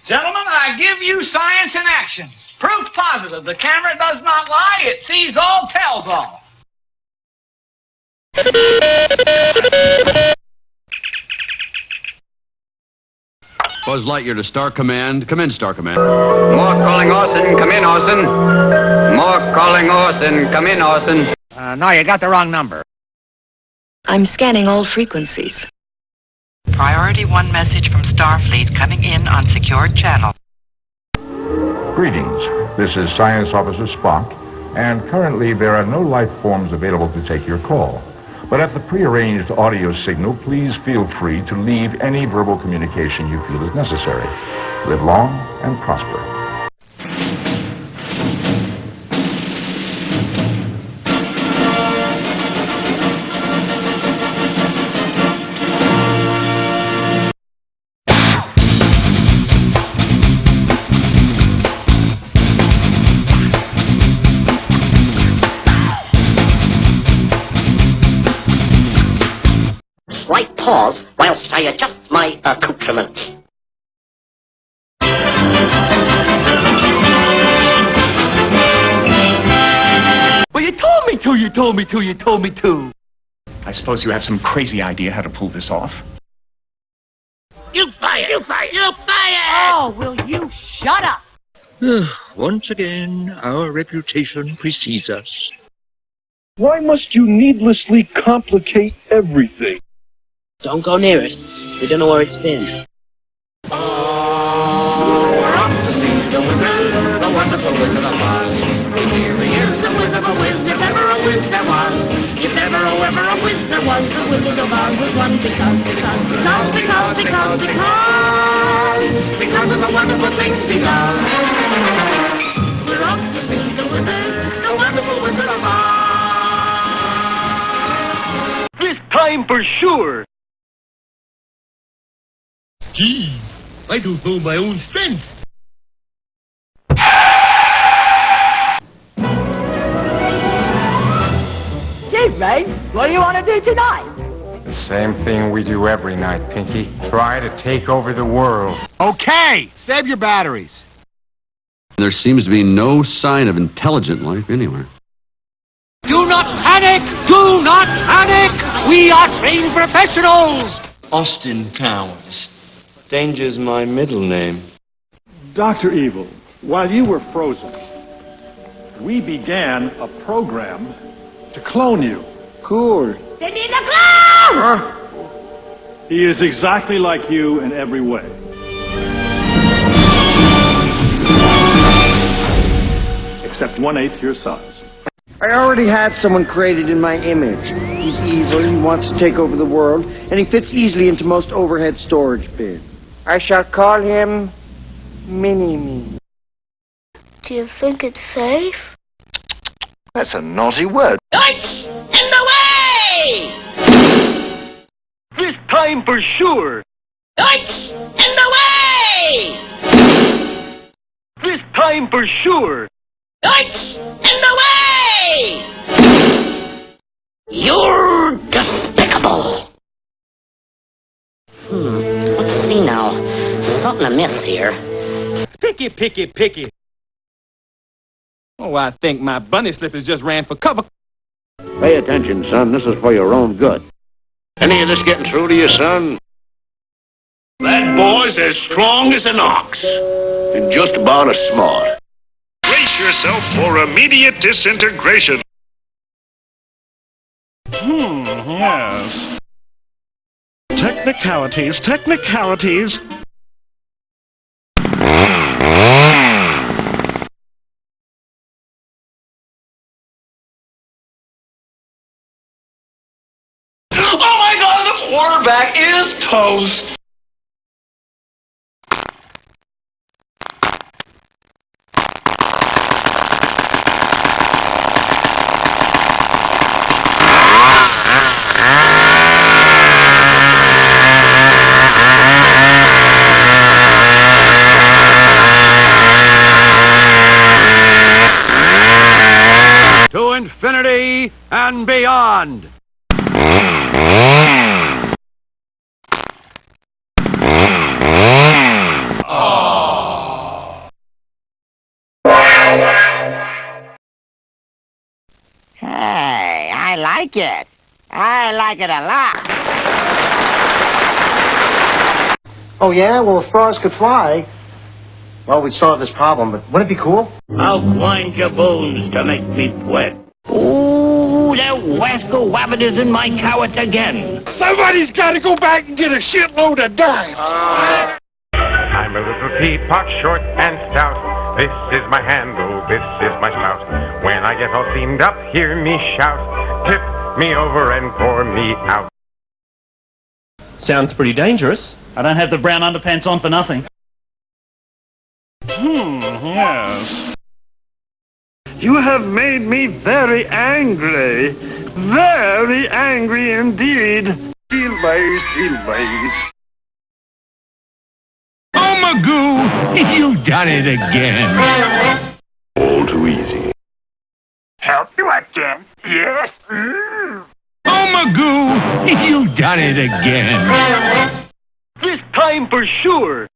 Gentlemen, I give you science in action. Proof positive. The camera does not lie. It sees all, tells all. Buzz Lightyear to Star Command. Come in, Star Command. More calling Orson. Come in, Orson. More calling Orson. Come in, Orson. No, you got the wrong number. I'm scanning all frequencies. Priority 1 message from Starfleet coming in on secured channel. Greetings. This is Science Officer Spock, and currently there are no life forms available to take your call. But at the prearranged audio signal, please feel free to leave any verbal communication you feel is necessary. Live long and prosper. Slight pause whilst I adjust my accoutrements. Well, you told me to. I suppose you have some crazy idea how to pull this off. You fired! Oh, will you shut up? Once again, our reputation precedes us. Why must you needlessly complicate everything? Don't go near it. We don't know where it's been. Oh, we're off to see the wizard, the wonderful Wizard of Oz. Here he is, the Wizard of Wiz, if ever a whiz there was. If ever a whiz there was, the Wizard of Oz was one because of the wonderful things he does. We're off to see the wizard, the wonderful Wizard of Oz. This time for sure! Gee, I don't know my own strength. Gee, mate, what do you want to do tonight? The same thing we do every night, Pinky. Try to take over the world. Okay, save your batteries. There seems to be no sign of intelligent life anywhere. Do not panic! Do not panic! We are trained professionals! Austin Towns. Danger's my middle name. Dr. Evil, while you were frozen, we began a program to clone you. Cool. They need a clown! He is exactly like you in every way. Except 1/8 your size. I already have someone created in my image. He's evil, he wants to take over the world, and he fits easily into most overhead storage bins. I shall call him Mini-Me. Do you think it's safe? That's a naughty word. Yikes! In the way! This time for sure! Yikes! In the way! This time for sure! Yikes! In the way! You're despicable! Let's see now. There's something amiss here. Picky. Oh, I think my bunny slippers just ran for cover. Pay attention, son. This is for your own good. Any of this getting through to you, son? That boy's as strong as an ox. And just about as smart. Brace yourself for immediate disintegration. Yes. Technicalities. Oh my God, the quarterback is toast. To infinity and beyond. Oh. like it. I like it a lot. Oh, yeah? Well, if frogs could fly, well, we'd solve this problem, but wouldn't it be cool? I'll grind your bones to make me wet. Ooh, that wascal wabbit is in my cowet again. Somebody's got to go back and get a shitload of dimes. I'm a little teapot, short and stout. This is my handle, this is my spout. When I get all steamed up, hear me shout. Tip me over and pour me out. Sounds pretty dangerous. I don't have the brown underpants on for nothing. Yes. You have made me very angry. Very angry indeed. Delays, delays. Oh, Magoo, you done it again. All too easy. Help you again? Yes? Oh, Magoo, you done it again. This time for sure.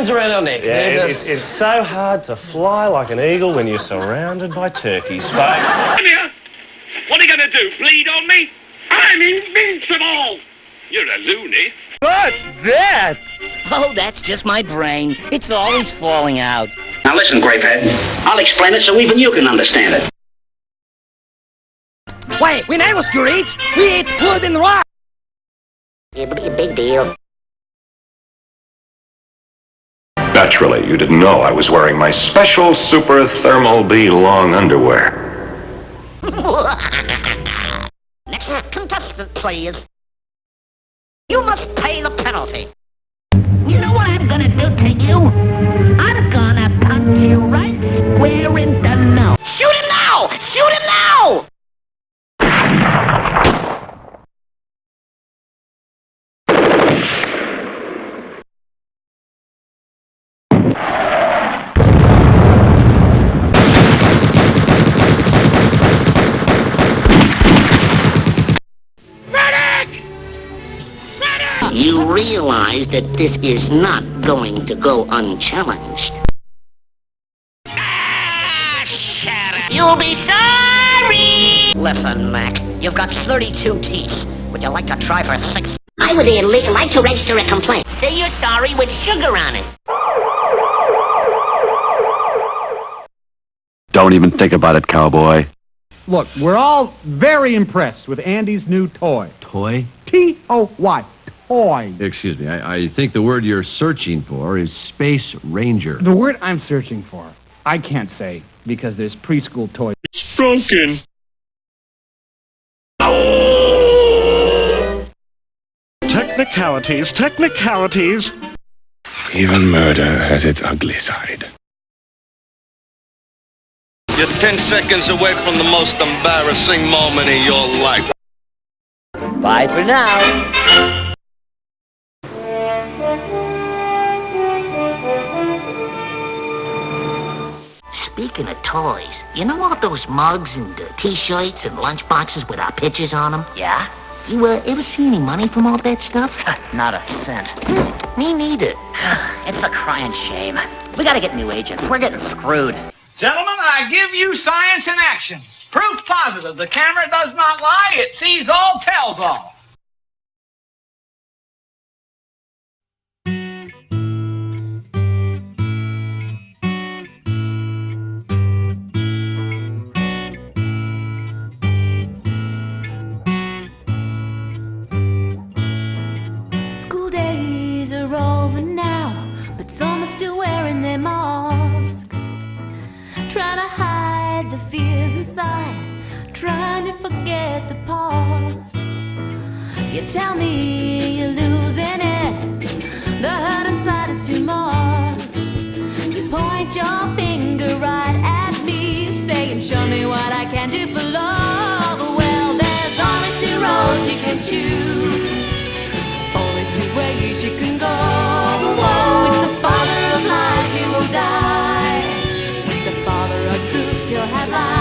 Around our neck. Yeah, it's so hard to fly like an eagle when you're surrounded by turkeys. Come here. What are you going to do, bleed on me? I'm invincible. You're a loony. What's that? Oh, that's just my brain. It's always falling out. Now listen, Grapehead. I'll explain it so even you can understand it. Wait, when I was your age, we ate wood and rock. Big deal. Naturally, you didn't know I was wearing my special Super Thermal B long underwear. Next contestant, please. You must pay the penalty. You know what I'm gonna do to you? I'm gonna punch you right square in the nose. Shoot him now! Shoot him now! You realize that this is not going to go unchallenged. Shut up. You'll be sorry! Listen, Mac, you've got 32 teeth. Would you like to try for 6? I would like to register a complaint. Say you're sorry with sugar on it. Don't even think about it, cowboy. Look, we're all very impressed with Andy's new toy. Toy? T-O-Y. Toy. Excuse me, I think the word you're searching for is Space Ranger. The word I'm searching for, I can't say, because there's preschool toys. Broken. Technicalities, technicalities. Even murder has its ugly side. You're 10 seconds away from the most embarrassing moment of your life. Bye for now. Speaking of toys, you know all those mugs and T-shirts and lunchboxes with our pictures on them? Yeah? You ever see any money from all that stuff? Not a cent. Me neither. It's a crying shame. We gotta get new agents. We're getting screwed. Gentlemen, I give you science in action. Proof positive. The camera does not lie. It sees all, tells all. School days are over now, but some are still wearing their masks. Trying to hide the fears inside, trying to forget the past. You tell me you're losing it, the hurt inside is too much. You point your finger right at me, saying show me what I can do for love. Well, there's only 2 roads you can choose, only 2 ways you can go. With the father of lies you will die, with the father of truth you'll have life.